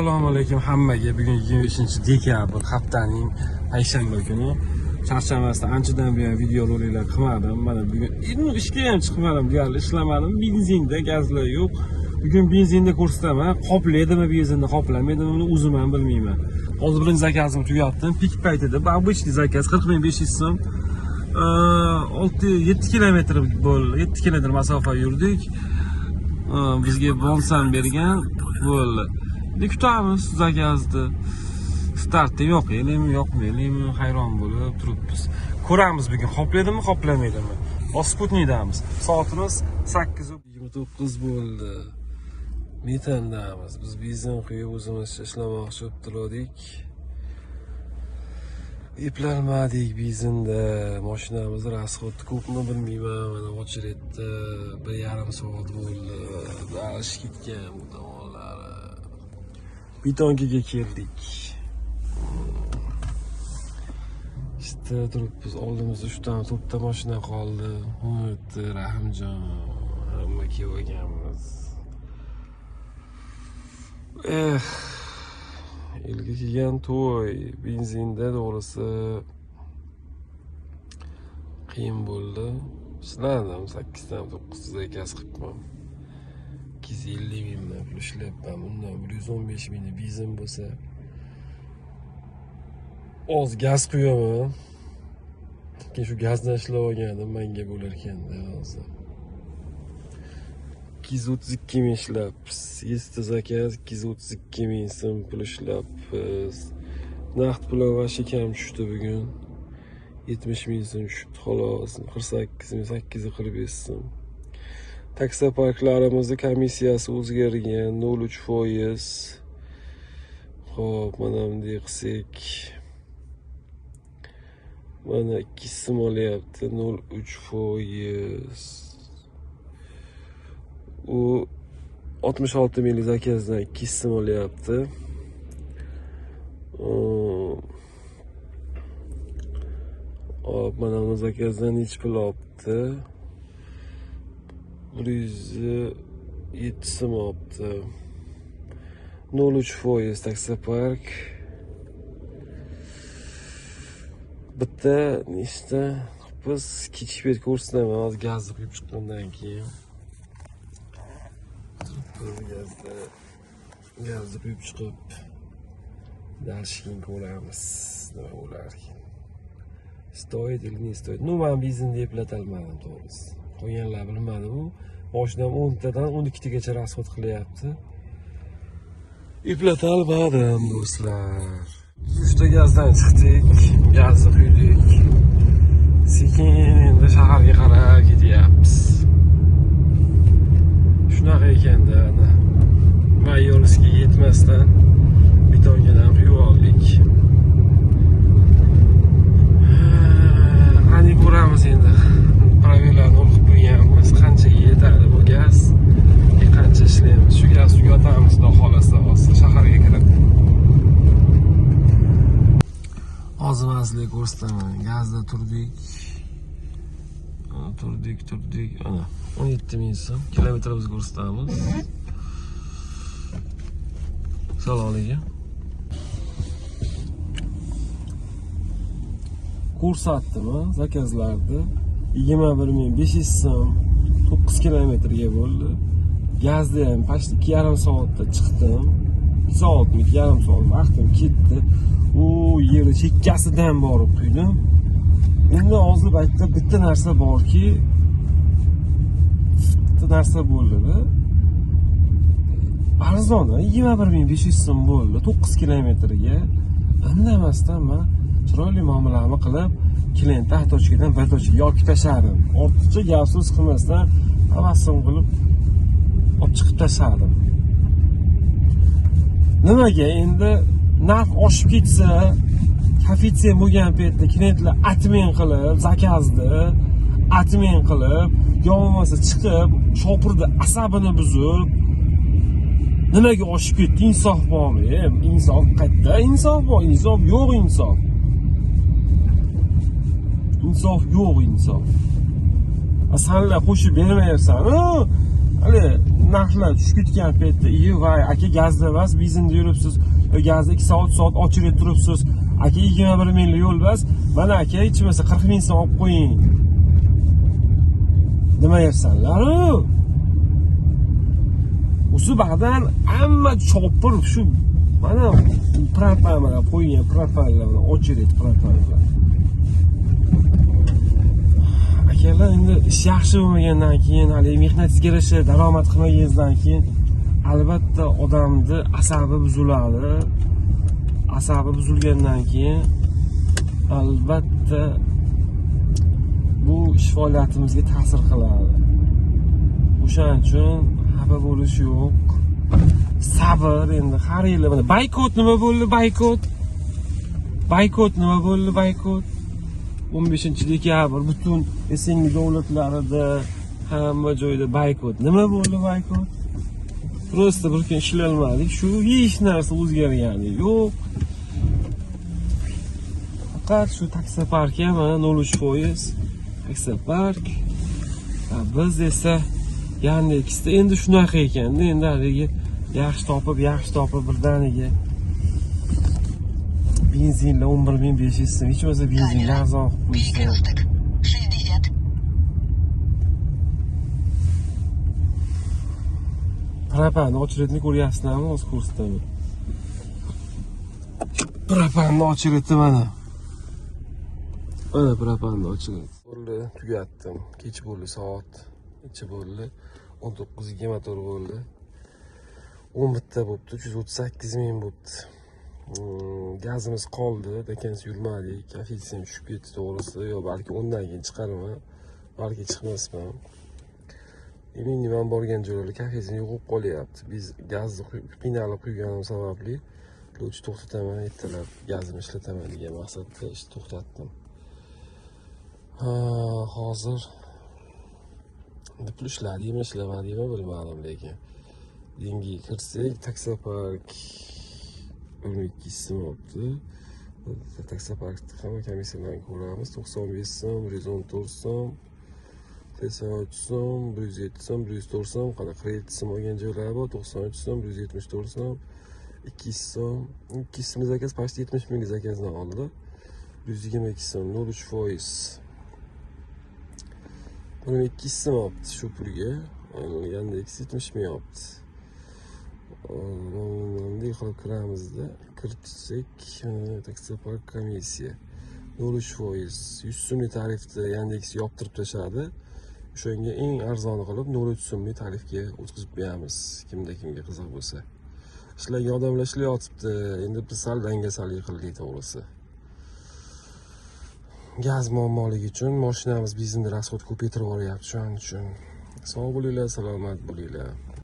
Assalomu alaykum hammaga. Bugun 25-dekabr haftaning payshanba kuni. Charchamasdan anchadan buyon video roliklar qilmadim. Mana bugun ishga ham chiqmadim, deyarli ishlamadim. Benzinda gazlar yo'q. Bugun benzinda ko'rsataman. Qoplaydimi benzinda, qoplamadimi buni o'zim ham bilmayman. Hozir birinchi zakazim tugatdim. Pik paytida обычный zakaz 40.500 so'm. 6-7 kilometr bo'ldi. 7 kilometr masofa yurdik. Bizga bonsan bergan bo'ldi. Kutamiz zakazni. Startda yo'qmi, yo'qmi, hayron bo'lib turibmiz. Ko'ramiz bugun qoplaydimi, qoplamaydimi. Sputnikdamiz. Soatimiz 8:29 bo'ldi. Metandamiz. Biz benzin quyib o'zimizcha ishlamoqchi bo'ldik. Eplanmadik benzinda. Mashinamiz rasxodi ko'pmi bilmayman. Mana ochretda 1,5 soat bo'ldi. Darish ketgan bu tomonlari. Betonkiga keldik. İşte turibmiz. Oldimizda 3 ta to'rtta mashina qoldi. Umid, Rahimjon, hamma kelganmiz. Ilgi kelgan to'y benzinda to'g'risi qiyin bo'ldi. Sizlardan 8 dan 9 zakaz qilibman. 250 mingdan pul ishlayapman. Bundan 115 mingni benzin bo'lsa, oz gaz quyaman. Keyin shu gazdan ishlab olganim menga bo'lar ekanda hozir. 232 ming ishlabmiz. 7 ta zakaz 232 ming so'm pul ishlabmiz. Naqd pul vashi kam tushdi bugun. 70 ming so'm tushdi xolos. 48 ming 845 so'm. Taksoparklarimizni komissiyasi o'zgargan 0,3%. Xo'p, mana bunday qilsak, mana 2 so'm olyapti, 0,3%. U 66 ming zakazdan 2 so'm olyapti. Hop, mana bu zakazdan necha pul olibdi? 107 so'm olibdi. 0,3% taksopark. Bitta nechta biz kichik bet ko'rsataman, hozir gazni quyib chiqqandan keyin. Gazni quyib chiqib, dalshkin ko'ramiz. Nima bo'lar ekan? Stoyid или не stoyid? Ну, men benzinda eplatolmadim to'g'risi. Qo'yganlar bilmadim-u. Mashinam 10 tadan 12 tagacha rasxod qilyapti. Eplatolmadim do'stlar. 3 ta gazdan chiqdik, gazni quydik. Sekin endi shaharga qarab ketyapmiz. Shunaqa ekanda, ana. Mayorskiga yetmasdan betongadan quyib oldik. Qani ko'ramiz endi. Pravilalarni o'qib qo'yganmiz. Qanchaga yetadi bu gaz? Qancha ishlaymiz? Shu gaz tugatamiz, xudo xolasa, hozir shaharga kirib. Hozir sizlarga ko'rsataman. Gazda turdik. Ana 17 ming so'm kilometrimiz ko'rsatamiz. Assalomu alaykum. Ko'rsatdim zakazlarni. 21.500 so'm 9 kilometrga bo'ldi. Gazda ham pashti 2,5 soatda chiqdim. 2 soatmi, 2,5 soat vaqtim ketdi. U yerni chekkasidan borib quydim. Endi hozir paytda bitta narsa borki, bo'ldi-da. Arzon, 21.500 so'm bo'ldi 9 kilometrga. Indamasdan men chiroyli muomalani qilib, klient taxtochkadan batochka yoki tashladim. Ortiqcha gap so'z qilmasdan havasini qilib olib chiqib tashladim. Nimaga endi narx oshib ketsa, koeffitsient bo'lgan paytda klientlar atmen qilib, zakazni atmen qilib, bo'lmasa chiqib, shopirda asabini buzib, nimaga oshib ketdi? Insof bormi? Insof qayerda? Insof bor, insof yo'q, insof. Insof yo'q, insof. Senlar qo'shib bermayapsan. hali narxlar tushib ketgan paytda voy aka gazda emas benzinda yuribsiz, gazda 2 soat ochib turibsiz, aka 21 minglik yo'l emas, mana aka hech bo'lmasa 40 ming so'm olib qo'ying demayapsanlar-ku. O'sha bag'dan hamma chopir shu mana propanlar qo'ygan propanlarni ochib propanlar. Akalar endi ish yaxshi bo'lmagandan keyin, hali mehnatga yarasha daromad qilmaganingizdan keyin albatta odamni asabi buziladi. Asabi buzilgandan keyin albatta bu ish faoliyatimizga ta'sir qiladi. O'shaning uchun xafa bo'lish yo'q. Sabr, endi har yili mana boykot nima bo'ldi? Boykot nima bo'ldi? 15-dekabr butun SNG davlatlarida hamma joyda boykot. Nima bo'ldi boykot? Prosta bir kun ishlayolmadik. Shu hech narsa o'zgargani yo'q. Faqat shu taksi parki mana 0.3% taksi park. Biz esa Yandexda endi shunaqa ekanda, endi haligi yaxshi topib birdaniga benzinla 11.500 so'm, hech bo'lmasa benzinga arzon qilib qo'yishdi. Propanni ochretni ko'ryapsizlarmi o'z kursdami? Propanni ochretdi mana. Mana propanni ochretdi. Bo'ldi, tugatdim. Kech bo'ldi soat. Necha bo'ldi? 19:20 bo'ldi. 11 ta bo'pti, 338 ming bo'pti. Gazimiz qoldi, dekansiz yurmadik. Koeffitsient tushib ketdi to'g'risi. Yo balki undan keyin chiqaraman, balki chiqmasman. Men borgan joylarda koeffitsient yo'qolib qolyapti. Biz gazni qiynalib quyganim sababli o'ch to'xtataman, ertalab gazimni ishlataman degan maqsadda ishni to'xtatdim. Hozir pul ishladikmi, ishlamadikmi bilmadim, lekin dengiga kirsak, taksopark 12 so'm olibdi. Taksoparkda ham komissiyalarni ko'ramiz. 95 so'm, 114 so'm, 83 so'm, 107 so'm, 104 so'm, qanaqa kredit so'm olgan joylari bor. 93 so'm, 174 so'm, 200 so'm. 200 so'm zakaz, почти 70 ming zakazdan oldi. 122 so'm, 0.3%. 12 so'm olibdi shu pulga. Yandex 70 ming olibdi. Bunday qilib kiramizda kiritsak, taksopark komissiya 0.3%, 100 so'mlik tarifda Yandex yoptirib tashadi. O'shanga eng arzoni qilib 0.3 so'mlik tarifga o'tkazib beramiz, kimga qiziq bo'lsa. Ishlagan odamlar ishlayotibdi. Endi biz sal dangasalik qildik to'g'risi. Gaz muammoligi uchun mashinamiz benzinda rasxod ko'paytirib yuboryapti shuning uchun. Sog' bo'linglar, salomat bo'linglar.